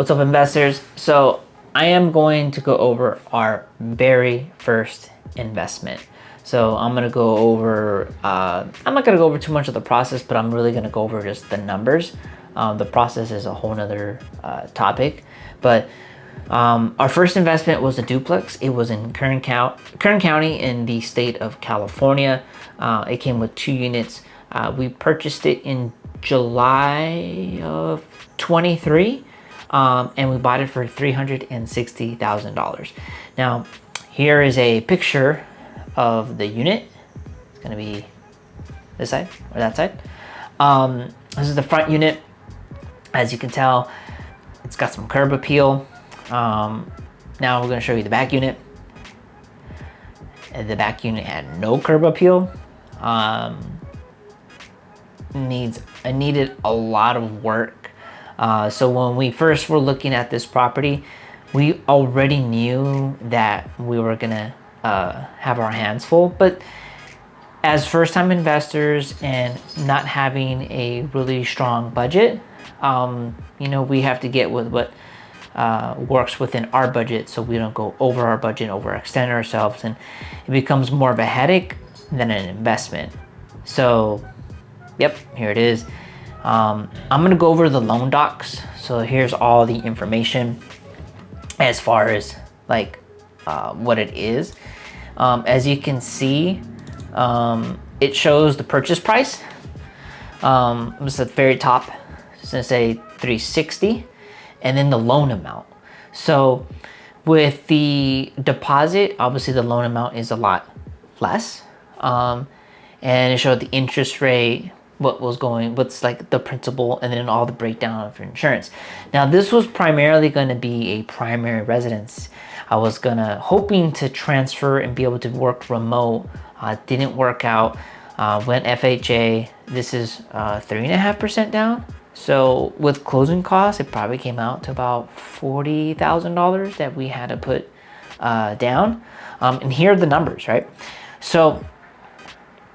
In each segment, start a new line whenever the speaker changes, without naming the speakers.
What's up, investors? So I am going to go over our very first investment. So I'm going to go over, I'm not going to go over too much of the process, but I'm really going to go over just the numbers. The process is a whole nother topic, but our first investment was a duplex. It was in Kern County in the state of California. It came with 2 units. We purchased it in July of 23. And we bought it for $360,000. Now, here is a picture of the unit. It's gonna be this side or that side. This is the front unit. As you can tell, it's got some curb appeal. Now we're gonna show you the back unit. And the back unit had no curb appeal. It needed a lot of work. So when we first were looking at this property, we already knew that we were gonna have our hands full. But as first-time investors and not having a really strong budget, you know, we have to get with what works within our budget, so we don't go over our budget, overextend ourselves, and it becomes more of a headache than an investment. So, yep, here it is. I'm gonna go over the loan docs. So here's all the information as far as like what it is. As you can see, it shows the purchase price. It's at the very top. It's gonna say 360, and then the loan amount. So with the deposit, obviously the loan amount is a lot less, and it showed the interest rate, what's like the principal, and then all the breakdown of your insurance. Now this was primarily going to be a primary residence. I was hoping to transfer and be able to work remote. Didn't work out. Went FHA. This is 3.5% down. So with closing costs, it probably came out to about $40,000 that we had to put down. And here are the numbers, right? So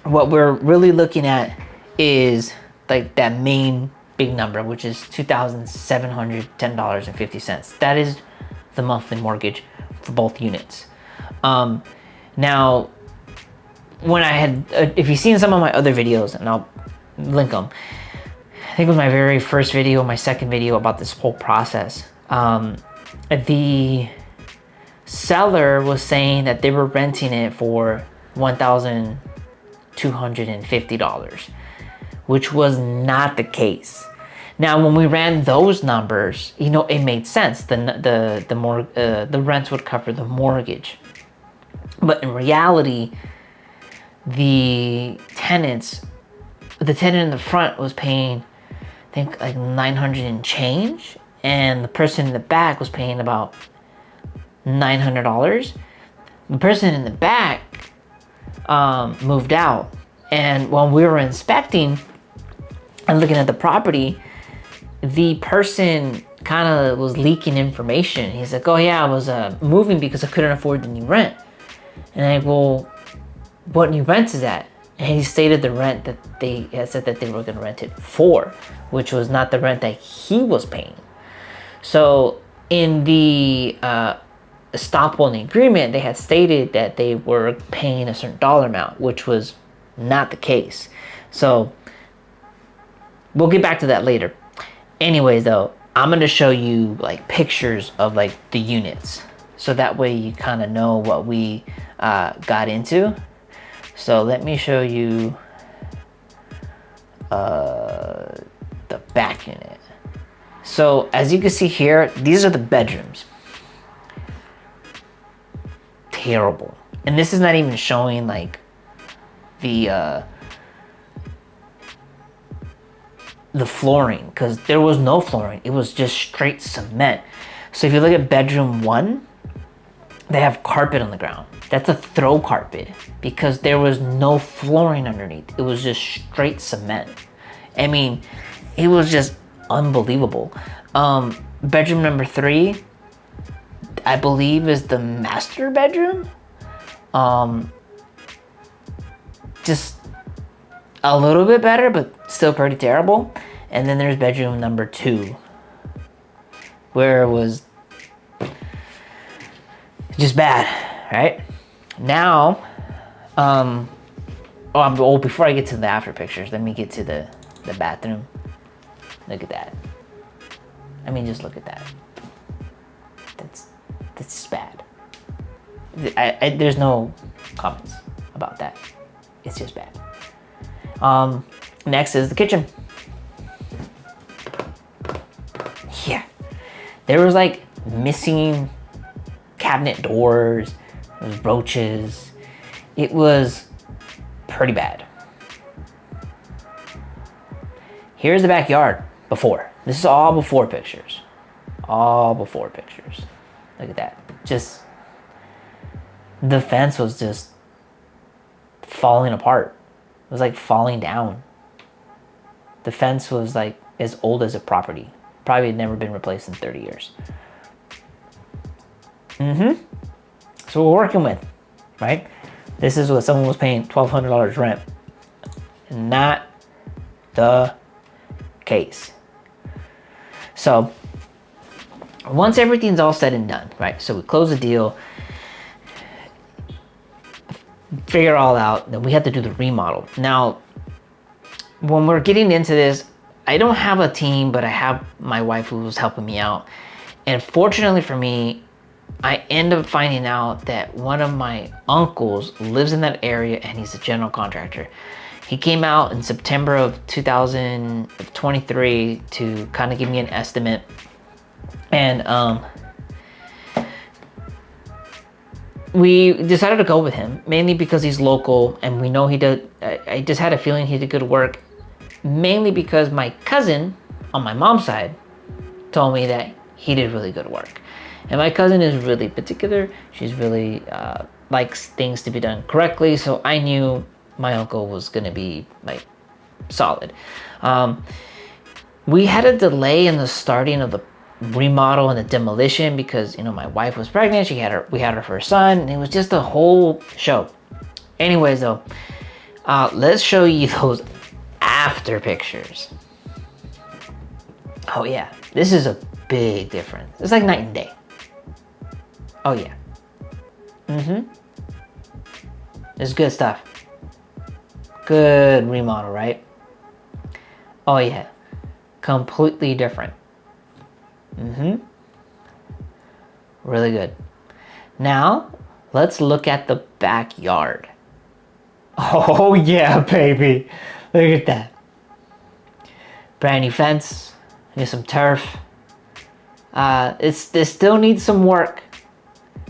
what we're really looking at is like that main big number, which is $2,710.50. That is the monthly mortgage for both units. Now, when I had, if you've seen some of my other videos, and I'll link them, I think it was my very first video, my second video about this whole process. The seller was saying that they were renting it for $1,250. which was not the case. Now, when we ran those numbers, you know, it made sense. The rents would cover the mortgage, but in reality, the tenant in the front was paying, I think, like $900 and change, and the person in the back was paying about $900. The person in the back moved out, and when we were inspecting and looking at the property, the person kind of was leaking information. He's like, oh yeah, I was moving because I couldn't afford the new rent. And I go, well, what new rent is that? And he stated the rent that they had said that they were gonna rent it for, which was not the rent that he was paying. So in the estoppel in the agreement, they had stated that they were paying a certain dollar amount, which was not the case. So we'll get back to that later. Anyways, though, I'm going to show you like pictures of like the units, so that way you kind of know what we got into. So let me show you the back unit. So as you can see here, these are the bedrooms. Terrible. And this is not even showing like the flooring, because there was no flooring. It was just straight cement. So if you look at bedroom 1, they have carpet on the ground. That's a throw carpet because there was no flooring underneath. It was just straight cement. I mean, it was just unbelievable. Bedroom number 3, I believe, is the master bedroom. Just a little bit better, but still pretty terrible. And then there's bedroom number 2. where it was just bad, right? Now, before I get to the after pictures, let me get to the bathroom. Look at that. I mean, just look at that. That's bad. There's no comments about that. It's just bad. Next is the kitchen. Yeah, there was like missing cabinet doors. There was roaches. It was pretty bad. Here's the backyard before. This is all before pictures. All before pictures. Look at that. Just, the fence was just falling apart. It was like falling down. The fence was like as old as a property. Probably had never been replaced in 30 years. So we're working with, right? This is what someone was paying $1,200 rent. Not the case. So once everything's all said and done, right? So we close the deal, figure it all out, then we have to do the remodel. Now, when we're getting into this, I don't have a team, but I have my wife who was helping me out. And fortunately for me, I end up finding out that one of my uncles lives in that area and he's a general contractor. He came out in September of 2023 to kind of give me an estimate. And we decided to go with him, mainly because he's local and we know he did. I just had a feeling he did good work, mainly because my cousin on my mom's side told me that he did really good work. And my cousin is really particular. She's really likes things to be done correctly. So I knew my uncle was gonna be like solid. We had a delay in the starting of the remodel and the demolition because, you know, my wife was pregnant. We had her first son, and it was just a whole show. Anyways, though, let's show you those after pictures. Oh yeah, this is a big difference. It's like night and day. Oh yeah. It's good stuff. Good remodel, right? Oh yeah, completely different. Really good. Now, let's look at the backyard. Oh yeah, baby. Look at that. Brand new fence. Here's some turf. It still needs some work.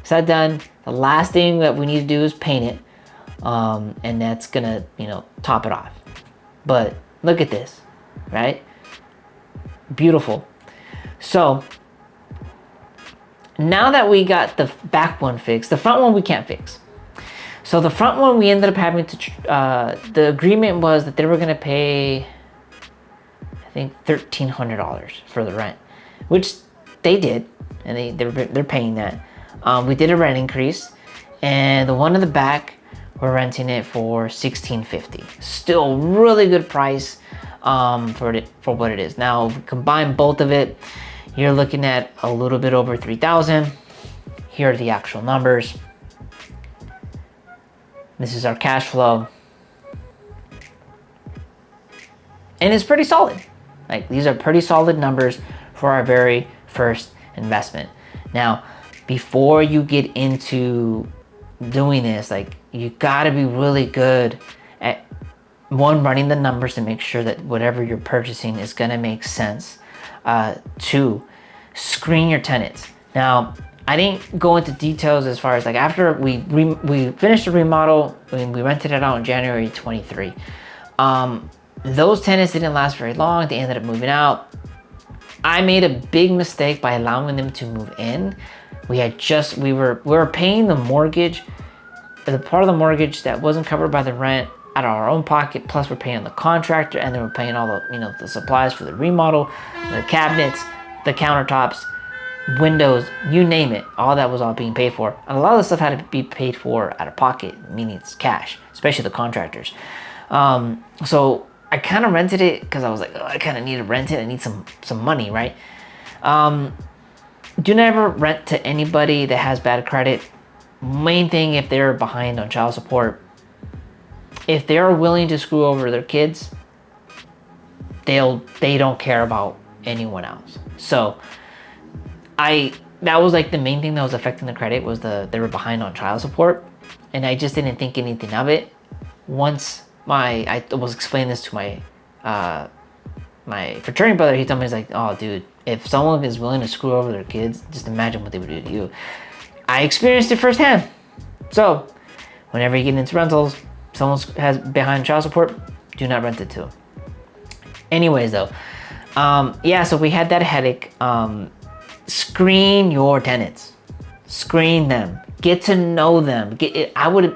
It's not done. The last thing that we need to do is paint it. And that's gonna, you know, top it off. But look at this, right? Beautiful. So now that we got the back one fixed, the front one we can't fix. So the front one we ended up having to, the agreement was that they were gonna pay, I think $1,300 for the rent, which they did, and they're paying that. We did a rent increase, and the one in the back, we're renting it for $1,650. Still really good price for what it is. Now, combine both of it, you're looking at a little bit over $3,000. Here are the actual numbers. This is our cash flow. And it's pretty solid. Like, these are pretty solid numbers for our very first investment. Now, before you get into doing this, like, you gotta be really good at, one, running the numbers to make sure that whatever you're purchasing is gonna make sense. Two, screen your tenants. Now, I didn't go into details as far as, like, after we finished the remodel, we rented it out in January 23. Those tenants didn't last very long. They ended up moving out. I made a big mistake by allowing them to move in. We were paying the mortgage, the part of the mortgage that wasn't covered by the rent, out of our own pocket, plus we're paying the contractor, and then we're paying all the, you know, the supplies for the remodel, the cabinets, the countertops, windows, you name it. All that was all being paid for. And a lot of the stuff had to be paid for out of pocket, meaning it's cash, especially the contractors. So I kind of rented it because I was like, oh, I kind of need to rent it. I need some money, right? do never rent to anybody that has bad credit. Main thing, if they're behind on child support, if they're willing to screw over their kids, they don't care about anyone else. So that was like the main thing that was affecting the credit, was they were behind on child support, and I just didn't think anything of it. Once I was explaining this to my fraternity brother, he told me, he's like, oh dude, if someone is willing to screw over their kids, just imagine what they would do to you. I experienced it firsthand. So whenever you get into rentals, someone has behind child support, do not rent it to them. Anyways though, yeah, so we had that headache. Screen your tenants, screen them, get to know them. I would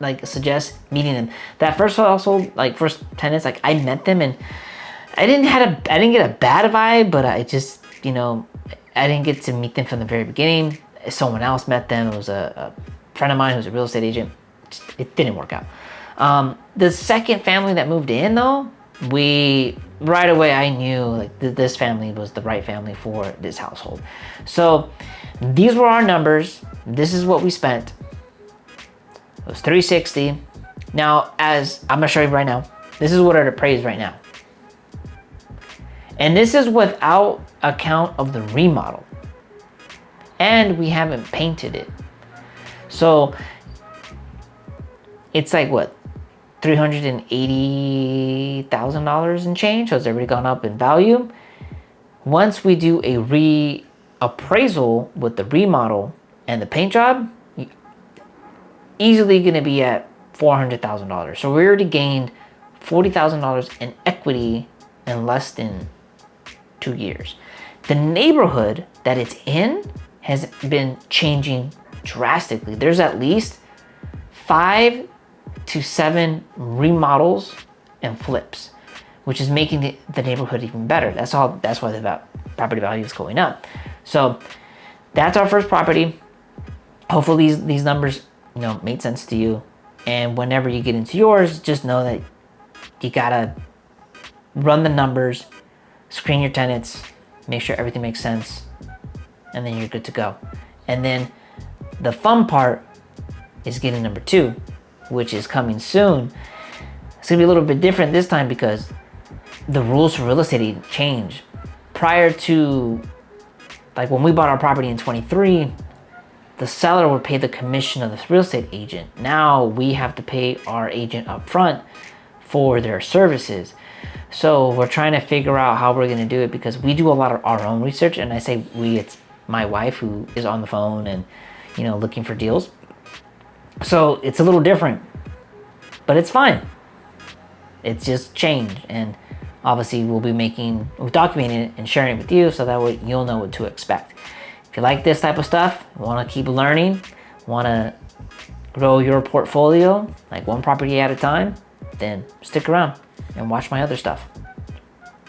like suggest meeting them. That first household, like first tenants, like I met them and I didn't get a bad vibe, but I just, you know, I didn't get to meet them from the very beginning. Someone else met them. It was a friend of mine who's a real estate agent. It didn't work out. The second family that moved in though, right away I knew like this family was the right family for this household. So these were our numbers. This is what we spent. It was $360. Now, as I'm gonna show you right now, this is what it appraised right now. And this is without account of the remodel. And we haven't painted it. So it's like what? $380,000 in change. So it's already gone up in value. Once we do a reappraisal with the remodel and the paint job, easily gonna be at $400,000. So we already gained $40,000 in equity in less than 2 years. The neighborhood that it's in has been changing drastically. There's at least 5 to 7 remodels and flips, which is making the neighborhood even better. That's why the property value is going up. So that's our first property. Hopefully these numbers, you know, made sense to you. And whenever you get into yours, just know that you gotta run the numbers, screen your tenants, make sure everything makes sense, and then you're good to go. And then the fun part is getting number 2, which is coming soon. It's gonna be a little bit different this time because the rules for real estate change. Prior to, like when we bought our property in 23, the seller would pay the commission of the real estate agent. Now we have to pay our agent up front for their services. So we're trying to figure out how we're gonna do it, because we do a lot of our own research. And I say we, it's my wife who is on the phone and, you know, looking for deals. So it's a little different, but it's fine. It's just change. And obviously we'll documenting it and sharing it with you, so that way you'll know what to expect. If you like this type of stuff, want to keep learning, want to grow your portfolio like one property at a time, then stick around and watch my other stuff.